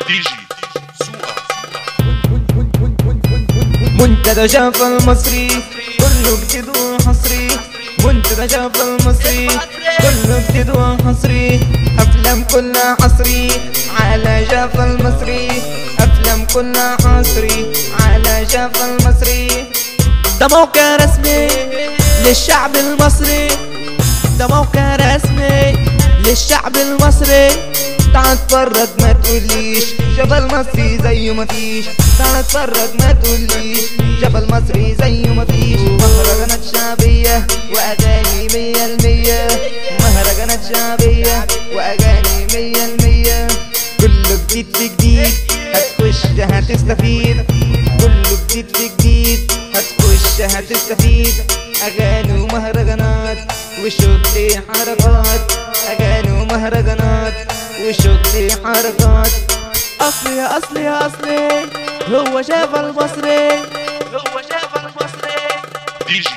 ديجي سوقا. منتدى شاف المصري كله جديد وحصري، منتدى شاف المصري كله جديد وحصري، أفلام كلها حصري على شاف المصري، أفلام كلها حصري على شاف المصري. ده موقع رسمي للشعب المصري، ده موقع رسمي للشعب المصري. تعال اتفرج ما تقوليش شاف المصري زي ما فيش، تعال اتفرج ما تقوليش شاف المصري زي ما فيش. مهرجانات شعبية وأغاني 100%، مهرجانات شعبية وأغاني 100%. كله جديد في جديد هتخش هتستفيد، كله جديد في جديد هتخش هتستفيد. أغاني ومهرجانات وشغل حركات، أغاني ومهرجانات وشغل حركات. أصلي يا أصلي يا أصلي هو شاف المصري، هو شاف المصري. ديجي